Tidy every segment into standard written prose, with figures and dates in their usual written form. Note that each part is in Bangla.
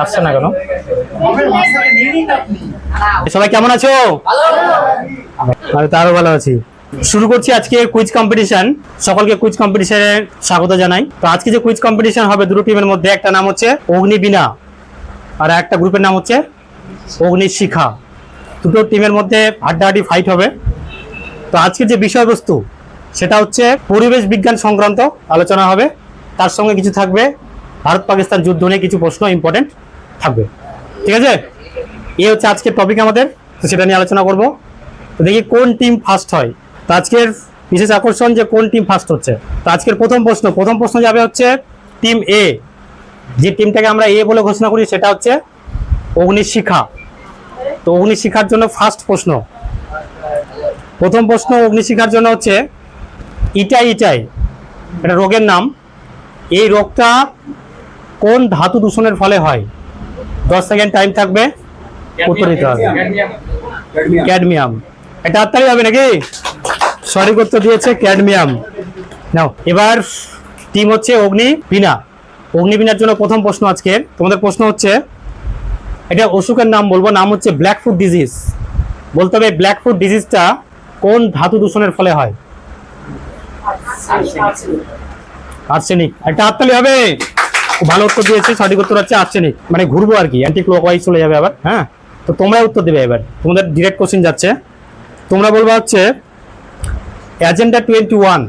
আসছে না কেন? সবাই কেমন আছো? আমি তো আরো ভালো আছি। শুরু করছি আজকে কুইজ কম্পিটিশন। সকলকে কুইজ কম্পিটিশনে স্বাগত জানাই। তো আজকে যে কুইজ কম্পিটিশন হবে দুটো টিমের মধ্যে, একটা নাম হচ্ছে অগ্নিবীণা আর একটা গ্রুপের নাম হচ্ছে অগ্নিশিখা। দুটো টিমের মধ্যে হাড্ডাহাড্ডি ফাইট হবে। তো আজকে যে বিষয়বস্তু সেটা হচ্ছে পরিবেশ বিজ্ঞান সংক্রান্ত আলোচনা হবে। তার সঙ্গে কিছু থাকবে ভারত পাকিস্তান যুদ্ধ নিয়ে কিছু প্রশ্ন ইম্পর্টেন্ট থাকবে। ঠিক আছে, এই হচ্ছে আজকের টপিক আমাদের। তো সেটা নিয়ে আলোচনা করব। তো দেখি কোন টিম ফার্স্ট হয়। তো আজকের বিশেষ আকর্ষণ যে কোন টিম ফার্স্ট হচ্ছে। তো আজকের প্রথম প্রশ্ন যাবে হচ্ছে টিম এ। যে টিমটাকে আমরা এ বলে ঘোষণা করি সেটা হচ্ছে অগ্নিশিখা। তো অগ্নিশিখার জন্য ফার্স্ট প্রশ্ন, প্রথম প্রশ্ন অগ্নিশিখার জন্য হচ্ছে ইটাই, এটা রোগের নাম। এই রোগটা কোন ধাতু দূষণের ফলে হয়? 10 সেকেন্ড টাইম থাকবে, উত্তর দিতে হবে। ক্যাডমিয়াম। এটা হাততালি হবে নাকি? সঠিক উত্তর দিয়েছে ক্যাডমিয়াম। নাও এবার টিম হচ্ছে অগ্নিবীণা। অগ্নিবীণার জন্য প্রথম প্রশ্ন আজকের তোমাদের প্রশ্ন হচ্ছে, এটা অসুখের নাম বলবো, নাম হচ্ছে ব্ল্যাক ফুট ডিজিজ। বলতে হবে ব্ল্যাক ফুট ডিজিজটা কোন ধাতু দূষণের ফলে হয়? আর্সেনিক। একটা হাততালি হবে। খুব ভালো উত্তর দিয়েছে। সঠিক উত্তর হচ্ছে আর্সেনিক। মানে ঘুরবো আর কি, অ্যান্টি ক্লকওয়াইজ চলে যাবে আবার। হ্যাঁ, তো তোমরা উত্তর দেবে। এবার তোমাদের ডিরেক্ট কোশ্চেন যাচ্ছে। তোমরা বলবো হচ্ছে এজেন্ডা 21।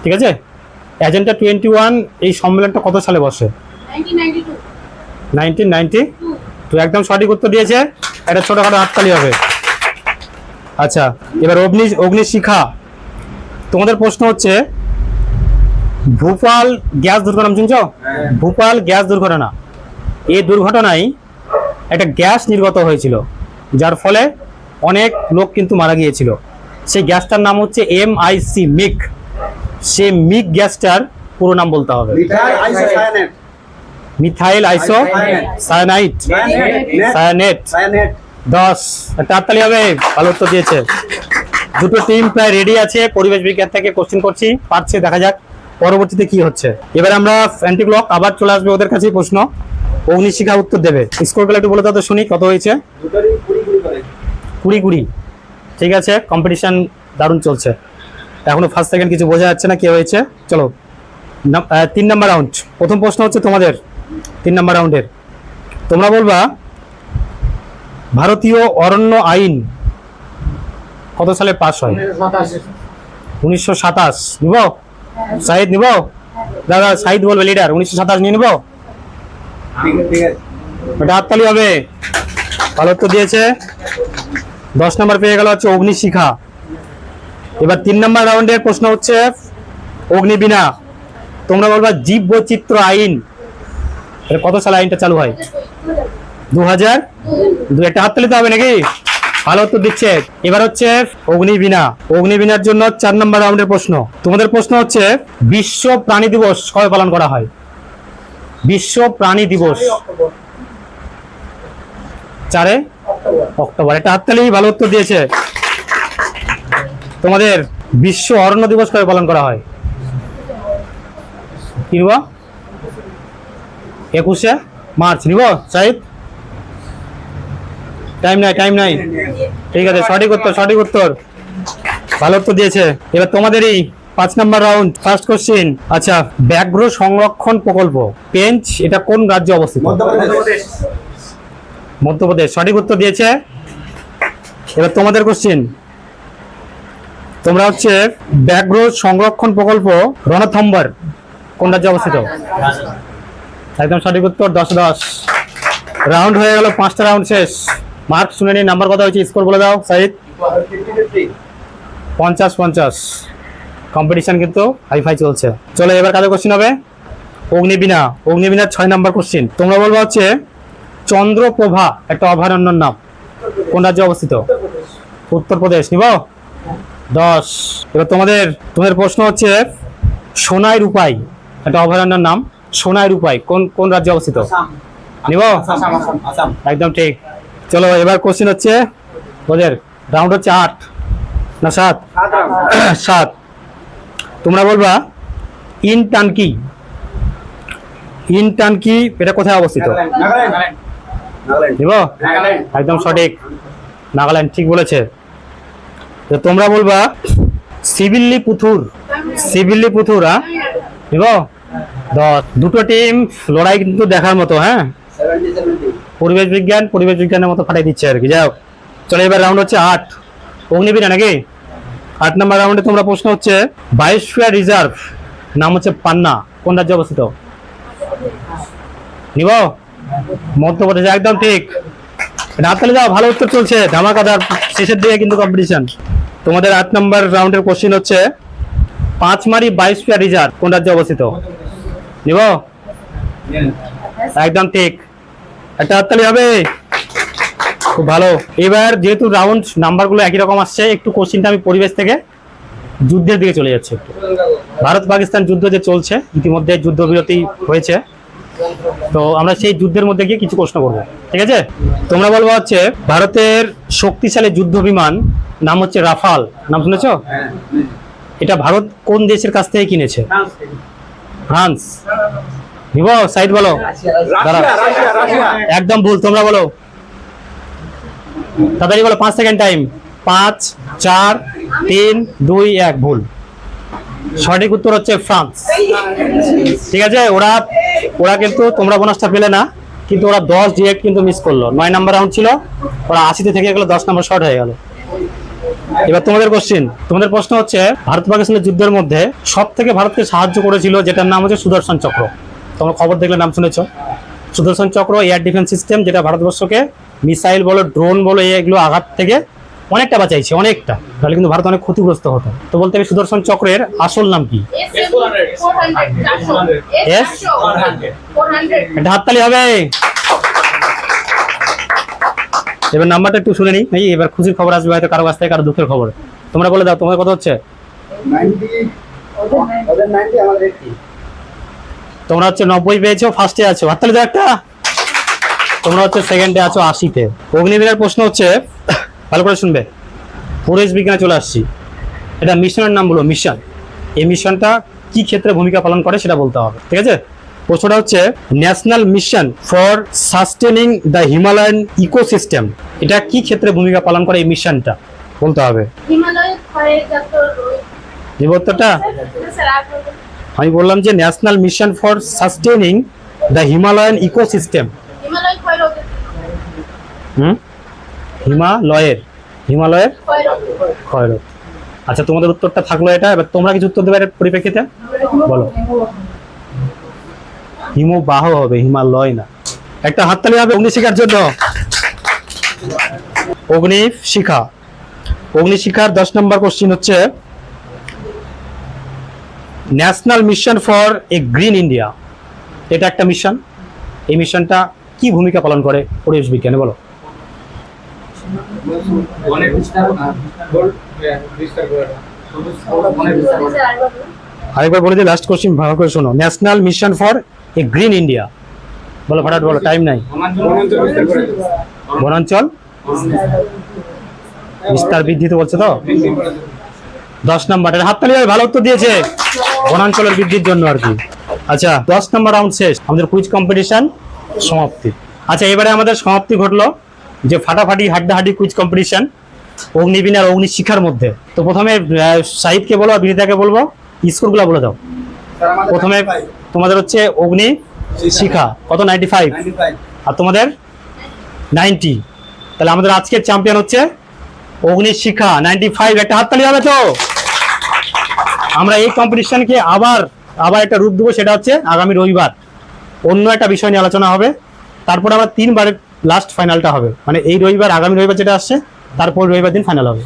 ঠিক আছে, এজেন্ডা 21 এই সম্মেলনটা কত সালে বসে? 1992। তো একদম সঠিক উত্তর দিয়েছে। একটা ছোটখাটো হাততালি হবে। আচ্ছা, এবার অগ্নিশিখা। তোমাদের প্রশ্ন হচ্ছে ভোপাল গ্যাস দুর্ঘটনা শুনছো? ভোপাল গ্যাস দুর্ঘটনা, এই দুর্ঘটনায় একটা গ্যাস নির্গত হয়েছিল যার ফলে অনেক লোক কিন্তু মারা গিয়েছিল। সেই গ্যাসটার নাম হচ্ছে MIC, মিক। সেই মিক গ্যাসটার পুরো নাম বলতে হবে। মিথাইল আইসো সায়ানাইড, সায়ানেট। 10। একটা হাততালি হবে। ভালো উত্তর দিয়েছে। দুটো টিম প্রায় রেডি আছে। পরিবেশ বিজ্ঞান থেকে কোশ্চেন করছি, পারছে, দেখা যাক পরবর্তীতে কি হচ্ছে। এবার আমরা অ্যান্টি ক্লক আবার চলে আসবে ওদের কাছেই প্রশ্ন। অগ্নিশিখা উত্তর দেবে। স্কোর গুলো একটু বলে দাও তো শুনি, কত হয়েছে? 20-20। ঠিক আছে, কম্পিটিশন দারুণ চলছে। এখনো ফার্স্ট সেকেন্ড কিছু বোঝা যাচ্ছে না কি হয়েছে। চলো 3 নাম্বার রাউন্ড। প্রথম প্রশ্ন হচ্ছে তোমাদের 3 নাম্বার রাউন্ডের। তোমরা বলবা ভারতীয় অরণ্য আইন কত সালে পাস হয়? 1927। নিব? শাহিদ নিব? দাদা শাহিদ বলবে, লিডার। 1927 নিয়ে নিব? এটা হাততালি হবে। ভালো উত্তর দিয়েছে। 10 নম্বর পেয়ে গেল হচ্ছে অগ্নিশিখা। এবার 3 নম্বর রাউন্ডের প্রশ্ন হচ্ছে অগ্নিবীণা। তোমরা বলবা জীব বৈচিত্র্য আইন কত সালে আইনটা চালু হয়? 2002। একটা হাততালি তো হবে নাকি? ভালো উত্তর দিচ্ছে। এবার হচ্ছে অগ্নিবীণা। অগ্নিবীণার জন্য 4 নম্বর রাউন্ডের প্রশ্ন। তোমাদের প্রশ্ন হচ্ছে বিশ্ব প্রাণী দিবস কবে পালন করা হয়? বিশ্ব প্রাণী দিবস 4 অক্টোবর। একটা হাততালি। ভালো উত্তর দিয়েছে। তোমাদের বিশ্ব অরণ্য দিবস কবে পালন করা হয়? কি নিব? 21শে মার্চ। নিব শাহিদ? টাইম নাই। ঠিক আছে, সঠিক উত্তর। ভালো উত্তর দিয়েছে। এবার তোমাদেরই 5 নম্বর রাউন্ড, ফার্স্ট কোশ্চেন। আচ্ছা, ব্যাঘ্র সংরক্ষণ প্রকল্প পেঞ্চ এটা কোন রাজ্যে অবস্থিত? মধ্যপ্রদেশ। সঠিক উত্তর দিয়েছে। এবার তোমাদের কোশ্চেন। তোমরা হচ্ছে ব্যাঘ্র সংরক্ষণ প্রকল্প রণথম্বর কোন রাজ্যে অবস্থিত? একদম সঠিক উত্তর। 10-10। রাউন্ড হয়ে গেল। 5টা রাউন্ড শেষ। মার্ক শুনে নিন, নাম্বার কত হয়েছে স্কোর বলে দাও শাহিদ। 50-50। কম্পিটিশন কিন্তু হাইফাই চলছে। চলো এবার কাদের কোশ্চেন হবে? অগ্নিবীণার 6 নম্বর কোশ্চেন। তোমরা বলবো হচ্ছে চন্দ্রপ্রভা একটা অভয়ারণ্যের নাম কোন রাজ্যে অবস্থিত? উত্তরপ্রদেশ। নিব? 10। এবার তোমাদের প্রশ্ন হচ্ছে সোনাই রূপাই একটা অভয়ারণ্যের নাম। সোনাই রূপাই কোন রাজ্যে অবস্থিত? নিব? একদম ঠিক। চলো এবার কোশ্চেন হচ্ছে ওদের রাউন্ড হচ্ছে 8 না 7? 7। তোমরা বলবা ইনটানকি। ইনটানকি এটা কোথায় অবস্থিত? নিব একদম সঠিক, নাগাল্যান্ড, ঠিক বলেছে। তো তোমরা বলবা সিভিল্লিপুথুর। সিভিল্লিপুথুর, হ্যাঁ নিব 10। দুটো টিম লড়াই কিন্তু দেখার মতো। হ্যাঁ, পরিবেশ বিজ্ঞানের মতো ফাটাই দিচ্ছে আর কি। যাই হোক, চলো এবার রাউন্ড হচ্ছে 8 অগ্নিবীণা নাকি। 8 নম্বর রাউন্ডে তোমরা প্রশ্ন হচ্ছে বায়োস্ফিয়ার রিজার্ভ নাম হচ্ছে পান্না, কোন রাজ্যে অবস্থিত? নিব মধ্যপ্রদেশ, একদম ঠিক। হাততালি দাও, ভালো উত্তর চলছে, ধামাকাদার। শেষের দিকে কিন্তু কম্পিটিশন। তোমাদের 8 নম্বর রাউন্ডের কোশ্চেন হচ্ছে পাঁচমারি বায়োস্ফিয়ার রিজার্ভ কোন রাজ্যে অবস্থিত? নিব একদম ঠিক, একটা হাততালি হবে। খুব ভালো। এবার যেহেতু রাউন্ড নাম্বারগুলো একই রকম আসছে, একটু কোশ্চেনটা আমি পরিবেশ থেকে যুদ্ধের দিকে চলে যাচ্ছে। ভারত পাকিস্তান যুদ্ধ যে চলছে, ইতিমধ্যে যুদ্ধবিরতি হয়েছে, তো আমরা সেই যুদ্ধের মধ্যে গিয়ে কিছু প্রশ্ন করবো, ঠিক আছে? তোমরা বলবো হচ্ছে ভারতের শক্তিশালী যুদ্ধ বিমান নাম হচ্ছে রাফাল, নাম শুনেছ? এটা ভারত কোন দেশের কাছ থেকে কিনেছে? ফ্রান্স। নিব সাইড বলো, একদম ভুল। তোমরা বলো তাড়াতাড়ি বলো, 5 সেকেন্ড টাইম। 5 4 3 2 1, ভুল। সঠিক উত্তর হচ্ছে ফ্রান্স, ঠিক আছে? ওরা কিন্তু, তোমরা বোনাসটা পেলে না, কিন্তু ওরা 10 ডিরেক্ট কিন্তু মিস করলো। 9 নাম্বার রাউন্ড ছিল, ওরা 80 থেকে গেল, 10 নম্বর শর্ট হয়ে গেল। এবার তোমাদের কোশ্চেন, তোমাদের প্রশ্ন হচ্ছে ভারত পাকিস্তানের যুদ্ধের মধ্যে সব থেকে ভারতকে সাহায্য করেছিল যেটার নাম হচ্ছে সুদর্শন চক্র। তোমরা খবর দেখলে নাম শুনেছো? সুদর্শন চক্র এয়ার ডিফেন্স সিস্টেম, যেটা ভারতবর্ষকে মিসাইল বলো, ড্রোন বলো, এগুলো আঘাত থেকে অনেকটা বাঁচাইছে, অনেকটা। তাহলে কিন্তু ভারত অনেক ক্ষতিগ্রস্ত হতো। তো বলতে হবে সুদর্শন চক্রের আসল নাম কি? এটা হাততালি হবে। এবার নাম্বারটা একটু শুনে নিই। এবার খুশির খবর আসবে হয়তো কারো কাছ থেকে, কারো দুঃখের খবর। তোমরা বলে দাও, তোমার কথা হচ্ছে 90 তোমরা হচ্ছে 90 পেয়েছো, ফার্স্টে আছো, হাততালি দাও একটা। তোমরা হচ্ছে সেকেন্ডে আছো 80-তে। অগ্নিবীণার প্রশ্ন হচ্ছে, ভালো করে শুনবে, পরিবেশ বিজ্ঞানে চলে আসছি। এটা মিশনের নাম বলো, মিশন। এই মিশনটা কি ক্ষেত্রে ভূমিকা পালন করে সেটা বলতে হবে, ঠিক আছে? প্রশ্নটা হচ্ছে national mission for sustaining the Himalayan ecosystem, এটা কি ক্ষেত্রে ভূমিকা পালন করে এই মিশনটা বলতে হবে। উত্তরটা আমি বললাম যে national mission for sustaining the Himalayan ecosystem. হিমালয়ের ক্ষয়রোধ। আচ্ছা, তোমাদের উত্তরটা থাকলো এটা। এবার তোমরা কিছু উত্তর দেবে এর পরিপ্রেক্ষিতে, বলো। হিমবাহ হবে, হিমালয় না। একটা হাততালি হবে অগ্নিশিখার জন্য। অগ্নিশিখার 10 নম্বর কোশ্চেন হচ্ছে national mission for a green India, এটা একটা মিশন। এই মিশনটা কি ভূমিকা পালন করে পরিবেশ বিজ্ঞানে, বলো। আরেকবার বলে দিই, লাস্ট কোশ্চেন ভালো করে শোনো। National mission for a green India, বলো ফটাফট বলো, টাইম নাই। বনাঞ্চল বিস্তার বৃদ্ধি তো বলছে তো। 10 নম্বর, হাততালি হবে, ভালো উত্তর দিয়েছে, বনাঞ্চলের বৃদ্ধির জন্য আর কি। আচ্ছা, 10 নম্বর রাউন্ড শেষ, আমাদের কুইজ কম্পিটিশন সমাপ্তি। আচ্ছা, এবারে আমাদের সমাপ্তি ঘটলো যে ফাটাফাটি হাড্ডাহাড্ডি কুইজ কম্পিটিশন অগ্নিবীণ আর অগ্নিশিখার মধ্যে। তো প্রথমে সাহিদকে বলো আর বিনীতাকে বলবো, স্কোরগুলো বলে দাও। প্রথমে তোমাদের হচ্ছে অগ্নিশিখা কত? 95। আর তোমাদের 90। তাহলে আমাদের আজকের চ্যাম্পিয়ন হচ্ছে অগ্নিশিখা, 95। একটা হাততালি হবে তো। আমরা এই কম্পিটিশনকে আবার একটা রূপ দেবো, সেটা হচ্ছে আগামী রবিবার অন্য একটা বিষয় নিয়ে আলোচনা হবে। তারপর আবার 3 বারের লাস্ট ফাইনালটা হবে, মানে এই রবিবার, আগামী রবিবার যেটা আসছে, তারপর রবিবার দিন ফাইনাল হবে।